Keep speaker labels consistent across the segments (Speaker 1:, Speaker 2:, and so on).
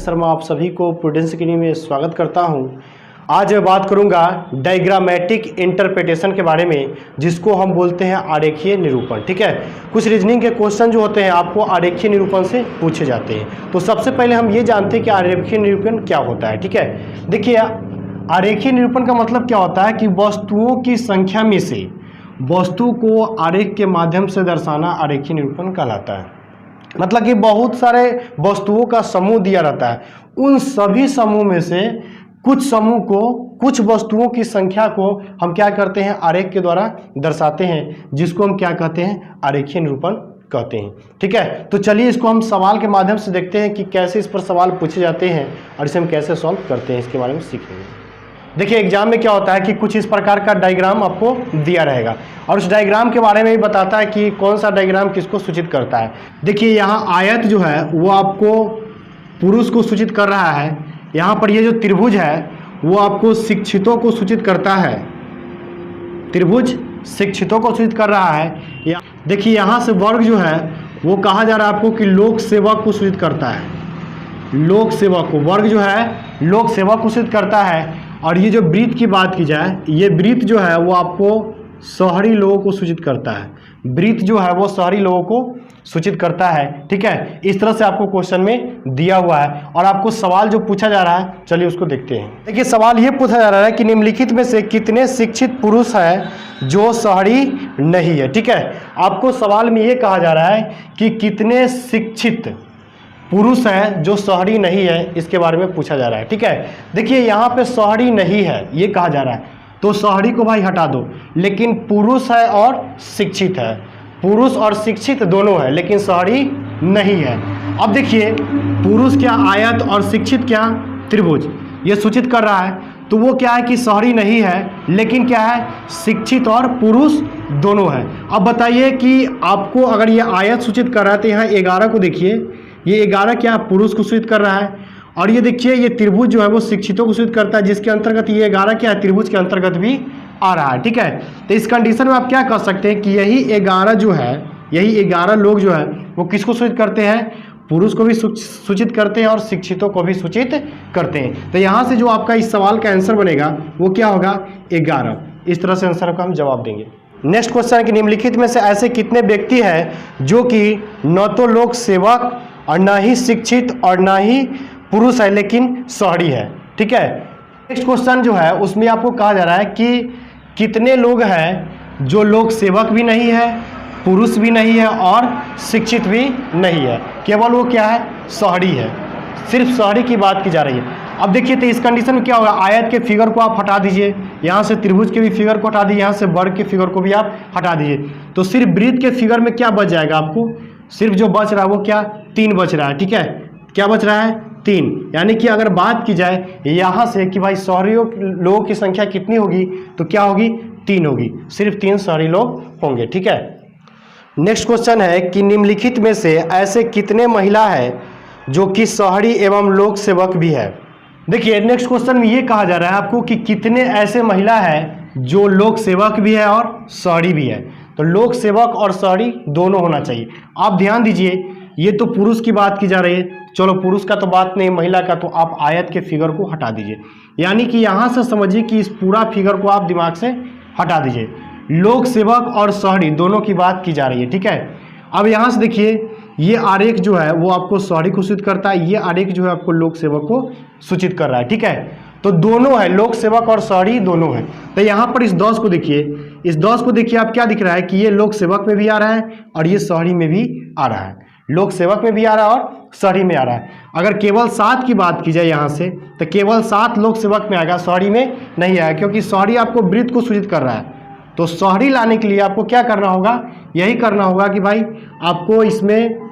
Speaker 1: शर्मा आप सभी को प्रूडेंस अकेडमी में स्वागत करता हूं। आज मैं बात करूंगा डायग्रामेटिक इंटरप्रिटेशन के बारे में, जिसको हम बोलते हैं आरेखीय निरूपण। ठीक है, कुछ रीजनिंग के क्वेश्चन जो होते हैं आपको आरेखीय निरूपण से पूछे जाते हैं। तो सबसे पहले हम ये जानते हैं कि आरेखीय निरूपण क्या होता है। ठीक है, देखिए आरेखीय निरूपण का मतलब क्या होता है कि वस्तुओं की संख्या में से वस्तु को आरेख के माध्यम से दर्शाना आरेखीय निरूपण कहलाता है। मतलब कि बहुत सारे वस्तुओं का समूह दिया रहता है, उन सभी समूह में से कुछ समूह को, कुछ वस्तुओं की संख्या को हम क्या करते हैं, आरेख के द्वारा दर्शाते हैं, जिसको हम क्या कहते हैं, आरेखीय निरूपण कहते हैं। ठीक है, तो चलिए इसको हम सवाल के माध्यम से देखते हैं कि कैसे इस पर सवाल पूछे जाते हैं और इसे हम कैसे सॉल्व करते हैं, इसके बारे में सीखेंगे। देखिए एग्जाम में क्या होता है कि कुछ इस प्रकार का डायग्राम आपको दिया रहेगा और उस डायग्राम के बारे में भी बताता है कि कौन सा डायग्राम किसको सूचित करता है। देखिए यहाँ आयत जो है वो आपको पुरुष को सूचित कर रहा है, यहाँ पर ये जो त्रिभुज है वो आपको शिक्षितों को सूचित करता है, त्रिभुज शिक्षितों को सूचित कर रहा है। देखिए यहाँ से वर्ग जो है वो कहा जा रहा है आपको कि लोक सेवक को सूचित करता है, लोक सेवक को, वर्ग जो है लोक सेवक को सूचित करता है। और ये जो वृत्त की बात की जाए, ये वृत्त जो है वो आपको शहरी लोगों को सूचित करता है, वृत्त जो है वो शहरी लोगों को सूचित करता है। ठीक है, इस तरह से आपको क्वेश्चन में दिया हुआ है और आपको सवाल जो पूछा जा रहा है, चलिए उसको देखते हैं। देखिए सवाल ये पूछा जा रहा है कि निम्नलिखित में से कितने शिक्षित पुरुष हैं जो शहरी नहीं है। ठीक है, आपको सवाल में ये कहा जा रहा है कि कितने शिक्षित पुरुष हैं जो शहरी नहीं है, इसके बारे में पूछा जा रहा है। ठीक है, देखिए यहाँ पे शहरी नहीं है ये कहा जा रहा है, तो शहरी को भाई हटा दो, लेकिन पुरुष है और शिक्षित है, पुरुष और शिक्षित दोनों है, लेकिन शहरी नहीं है। अब देखिए पुरुष क्या आयत और शिक्षित क्या त्रिभुज, ये सूचित कर रहा है, तो वो क्या है कि शहरी नहीं है, लेकिन क्या है शिक्षित और पुरुष दोनों है। अब बताइए कि आपको अगर ये आयत सूचित कर रहा है तो यहाँ 11 को देखिए, ये 11 क्या पुरुष को सूचित कर रहा है, और ये देखिए ये त्रिभुज जो है वो शिक्षितों को सूचित करता है, जिसके अंतर्गत ये 11 क्या है, त्रिभुज के अंतर्गत भी आ रहा है। ठीक है, तो इस कंडीशन में आप क्या कह सकते हैं कि यही 11 जो है, यही 11 लोग जो है वो किसको सूचित करते हैं, पुरुष को भी सूचित करते हैं और शिक्षितों को भी सूचित करते हैं। तो यहाँ से जो आपका इस सवाल का आंसर बनेगा वो क्या होगा, 11। इस तरह से आंसर का हम जवाब देंगे। नेक्स्ट क्वेश्चन है कि निम्नलिखित में से ऐसे कितने व्यक्ति हैं जो कि न तो लोक सेवक और ना ही शिक्षित और ना ही पुरुष है, लेकिन शहरी है। ठीक है, नेक्स्ट क्वेश्चन जो है उसमें आपको कहा जा रहा है कि कितने लोग हैं जो लोक सेवक भी नहीं है, पुरुष भी नहीं है और शिक्षित भी नहीं है, केवल वो क्या है, शहरी है, सिर्फ शहरी की बात की जा रही है। अब देखिए तो इस कंडीशन में क्या होगा, आयत के फिगर को आप हटा दीजिए, यहाँ से त्रिभुज के भी फिगर को हटा दीजिए, यहाँ से वर्ग के फिगर को भी आप हटा दीजिए, तो सिर्फ वृत्त के फिगर में क्या बच जाएगा, आपको सिर्फ जो बच रहा है वो क्या, 3 बच रहा है। ठीक है, क्या बच रहा है, 3। यानी कि अगर बात की जाए यहाँ से कि भाई शहरी लोगों की संख्या कितनी होगी, तो क्या होगी, 3 होगी, सिर्फ 3 शहरी लोग होंगे। ठीक है, नेक्स्ट क्वेश्चन है कि निम्नलिखित में से ऐसे कितने महिला है जो कि शहरी एवं लोक सेवक भी है। देखिए नेक्स्ट क्वेश्चन में ये कहा जा रहा है आपको कि कितने ऐसे महिला है जो लोक सेवक भी है और शहरी भी है, तो लोक सेवक और शहरी दोनों होना चाहिए। आप ध्यान दीजिए ये तो पुरुष की बात की जा रही है, चलो पुरुष का तो बात नहीं, महिला का तो आप आयत के फिगर को हटा दीजिए, यानी कि यहाँ से समझिए कि इस पूरा फिगर को आप दिमाग से हटा दीजिए, लोक सेवक और शहरी दोनों की बात की जा रही है। ठीक है, अब यहाँ से देखिए ये आरेख जो है वो आपको शहरी को सूचित करता है, ये आरेख जो है आपको लोक सेवक को सूचित कर रहा है। ठीक है, तो दोनों है, लोक सेवक और शहरी दोनों है। तो यहाँ पर इस 10 को देखिए, इस 10 को देखिए आप क्या दिख रहा है कि ये लोक सेवक में भी आ रहा है और ये शहरी में भी आ रहा है, लोक सेवक में भी आ रहा है और शहरी में आ रहा है। अगर केवल 7 की बात की जाए यहाँ से, तो केवल 7 लोक सेवक में आएगा, शहरी में नहीं आएगा, क्योंकि शहरी आपको वृत्त को सूचित कर रहा है। तो शहरी लाने के लिए आपको क्या करना होगा, यही करना होगा कि भाई आपको इसमें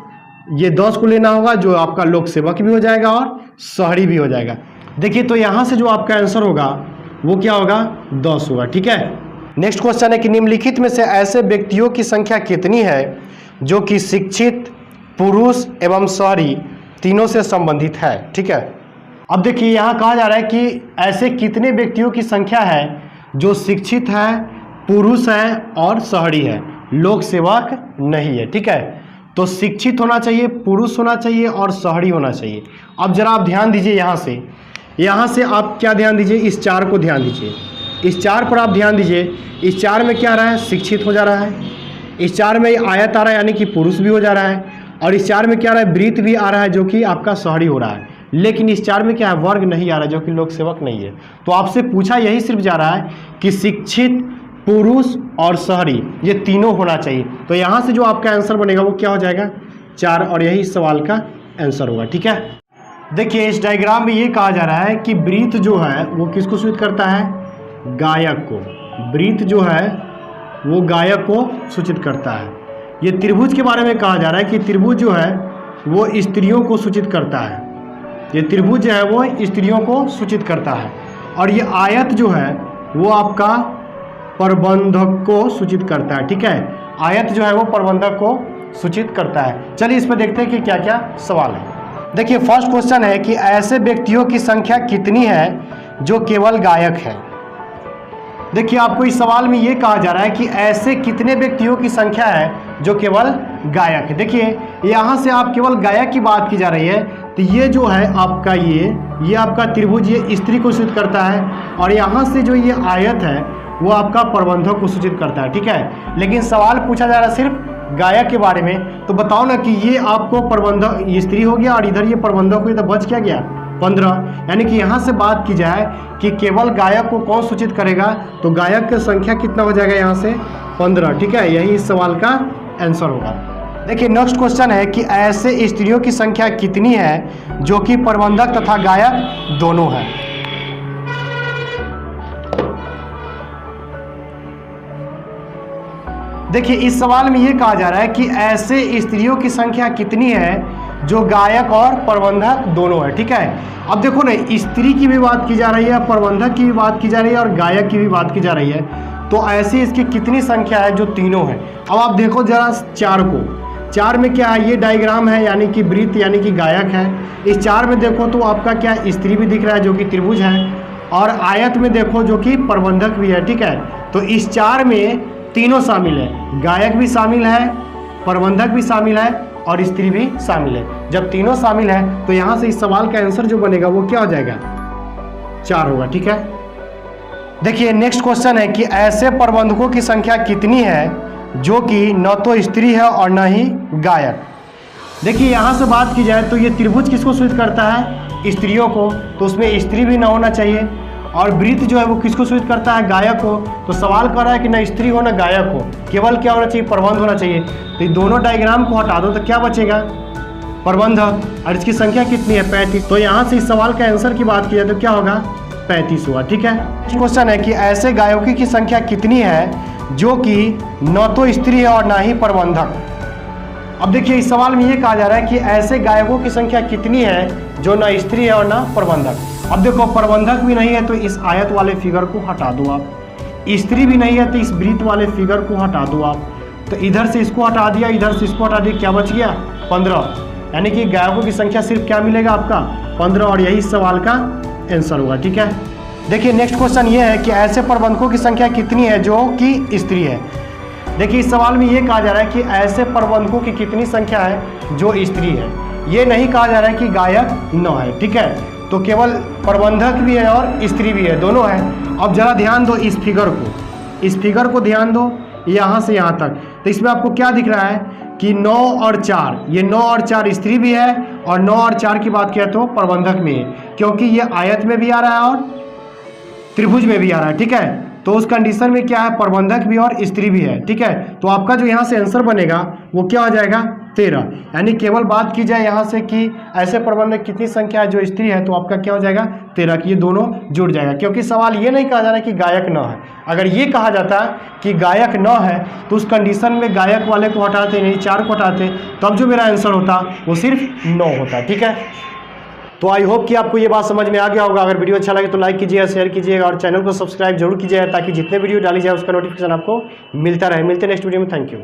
Speaker 1: ये 10 को लेना होगा, जो आपका लोक सेवक भी हो जाएगा और शहरी भी हो जाएगा। देखिए तो यहाँ से जो आपका आंसर होगा वो क्या होगा, 10 होगा। ठीक है, नेक्स्ट क्वेश्चन है कि निम्नलिखित में से ऐसे व्यक्तियों की संख्या कितनी है जो कि शिक्षित, पुरुष एवं शहरी तीनों से संबंधित है। ठीक है, अब देखिए यहाँ कहा जा रहा है कि ऐसे कितने व्यक्तियों की संख्या है जो शिक्षित है, पुरुष है और शहरी है, लोक सेवक नहीं है। ठीक है, तो शिक्षित होना चाहिए, पुरुष होना चाहिए और शहरी होना चाहिए। अब जरा आप ध्यान दीजिए, यहाँ से आप क्या ध्यान दीजिए, इस 4 को ध्यान दीजिए, इस 4 पर आप ध्यान दीजिए। इस 4 में क्या आ रहा है, शिक्षित हो जा रहा है। इस 4 में आयत आ रहा है यानी कि पुरुष भी हो जा रहा है, और इस 4 में क्या आ रहा है, वृत्त भी आ रहा है जो कि आपका शहरी हो रहा है। लेकिन इस 4 में क्या है, वर्ग नहीं आ रहा है जो कि लोक सेवक नहीं है। तो आपसे पूछा यही सिर्फ जा रहा है कि शिक्षित, पुरुष और शहरी ये तीनों होना चाहिए। तो यहाँ से जो आपका आंसर बनेगा वो क्या हो जाएगा, 4, और यही इस सवाल का आंसर होगा। ठीक है, देखिए इस डायग्राम में ये कहा जा रहा है कि वृत्त जो है वो किसको सूचित करता है, गायक को। वृत्त जो है वो गायक को सूचित करता है। ये त्रिभुज के बारे में कहा जा रहा है कि त्रिभुज जो है वो स्त्रियों को सूचित करता है। ये त्रिभुज जो है वो स्त्रियों को सूचित करता है, और ये आयत जो है वो आपका प्रबंधक को सूचित करता है। ठीक है, आयत जो है वो प्रबंधक को सूचित करता है। चलिए इस पर देखते हैं कि क्या क्या सवाल है। देखिए फर्स्ट क्वेश्चन है कि ऐसे व्यक्तियों की संख्या कितनी है जो केवल गायक है। देखिए आपको इस सवाल में ये कहा जा रहा है कि ऐसे कितने व्यक्तियों की संख्या है जो केवल गायक है। देखिए यहाँ से आप केवल गायक की बात की जा रही है, तो ये जो है आपका ये आपका त्रिभुज ये स्त्री को सूचित करता है, और यहाँ से जो ये आयत है वो आपका प्रबंधक को सूचित करता है। ठीक है, लेकिन सवाल पूछा जा रहा है सिर्फ गायक के बारे में। तो बताओ ना कि ये आपको प्रबंधक, ये स्त्री हो गया और इधर ये प्रबंधक हुई, तो बच क्या गया 15। यानी कि यहाँ से बात की जाए कि केवल गायक को कौन सूचित करेगा, तो गायक की संख्या कितना हो जाएगा यहाँ से 15। ठीक है, यही इस सवाल का आंसर होगा। देखिए नेक्स्ट क्वेश्चन है कि ऐसे स्त्रियों की संख्या कितनी है जो कि प्रबंधक तथा गायक दोनों है। देखिए इस सवाल में ये कहा जा रहा है कि ऐसे स्त्रियों की संख्या कितनी है जो गायक और प्रबंधक दोनों है। ठीक है, अब देखो ना, स्त्री की भी बात की जा रही है, प्रबंधक की भी बात की जा रही है और गायक की भी बात की जा रही है। तो ऐसी इसकी कितनी संख्या है जो तीनों है। अब आप देखो जरा 4 को, 4 में क्या है, ये डायग्राम है यानी कि वृत्त यानी कि गायक है। इस 4 में देखो तो आपका क्या स्त्री भी दिख रहा है जो कि त्रिभुज है, और आयत में देखो जो कि प्रबंधक भी है। ठीक है, तो इस 4 में तीनों शामिल है, गायक भी शामिल है, प्रबंधक भी शामिल है और स्त्री भी शामिल है। जब तीनों शामिल है तो यहाँ से इस सवाल का आंसर जो बनेगा वो क्या हो जाएगा, 4 होगा। ठीक है, देखिए नेक्स्ट क्वेश्चन है कि ऐसे प्रबंधकों की संख्या कितनी है जो कि न तो स्त्री है और न ही गायक। देखिए यहाँ से बात की जाए तो ये त्रिभुज किसको सूचित करता है, स्त्रियों को, तो उसमें स्त्री भी ना होना चाहिए। और वृत्त जो है वो किसको सूचित करता है, गायक को। तो सवाल कर रहा है कि ना स्त्री हो ना गायक हो, केवल क्या होना चाहिए, प्रबंध होना चाहिए। तो ये दोनों डायग्राम को हटा दो तो क्या बचेगा, प्रबंधक, और इसकी संख्या कितनी है 35। तो यहाँ से इस सवाल का आंसर की बात की जाए तो क्या होगा, 35 हुआ। ठीक है, क्वेश्चन है कि ऐसे गायकों की संख्या कितनी है जो कि न तो स्त्री है और ना ही प्रबंधक। अब देखिए इस सवाल में ये कहा जा रहा है कि ऐसे गायकों की संख्या कितनी है जो ना स्त्री है और ना प्रबंधक। अब देखो प्रबंधक भी नहीं है तो इस आयत वाले फिगर को हटा दो आप, स्त्री भी नहीं है तो इस वृत्त वाले फिगर को हटा दो आप। तो इधर से इसको हटा दिया, इधर से इसको हटा दिया, क्या बच गया 15। यानी कि गायकों की संख्या सिर्फ क्या मिलेगा आपका 15, और यही इस सवाल का आंसर होगा। ठीक है, देखिए नेक्स्ट क्वेश्चन ये है कि ऐसे प्रबंधकों की संख्या कितनी है जो कि स्त्री है। देखिए इस सवाल में ये कहा जा रहा है कि ऐसे प्रबंधकों की कितनी संख्या है जो स्त्री है, ये नहीं कहा जा रहा है कि गायक न है। ठीक है, तो केवल प्रबंधक भी है और स्त्री भी है, दोनों है। अब जरा ध्यान दो इस फिगर को ध्यान दो यहाँ से यहाँ तक। तो इसमें आपको क्या दिख रहा है कि 9 और 4, ये 9 और 4 स्त्री भी है, और 9 और 4 की बात किया तो प्रबंधक में है, क्योंकि ये आयत में भी आ रहा है और त्रिभुज में भी आ रहा है। ठीक है, तो उस कंडीशन में क्या है, प्रबंधक भी और स्त्री भी है। ठीक है, तो आपका जो यहाँ से आंसर बनेगा वो क्या हो जाएगा 13। यानी केवल बात की जाए यहाँ से कि ऐसे प्रबंधक कितनी संख्या है जो स्त्री है, तो आपका क्या हो जाएगा 13, कि ये दोनों जुड़ जाएगा। क्योंकि सवाल ये नहीं कहा जा रहा है कि गायक न है। अगर ये कहा जाता कि गायक न है तो उस कंडीशन में गायक वाले को हटाते, नहीं 4 को हटाते, तब जो मेरा आंसर होता वो सिर्फ 9 होता। ठीक है, तो आई होप कि आपको ये बात समझ में आ गया होगा। अगर वीडियो अच्छा लगे तो लाइक कीजिएगा, शेयर कीजिएगा और चैनल को सब्सक्राइब जरूर कीजिएगा ताकि जितने वीडियो डाली जाए उसका नोटिफिकेशन आपको मिलता रहे। मिलते हैं नेक्स्ट वीडियो में, थैंक यू।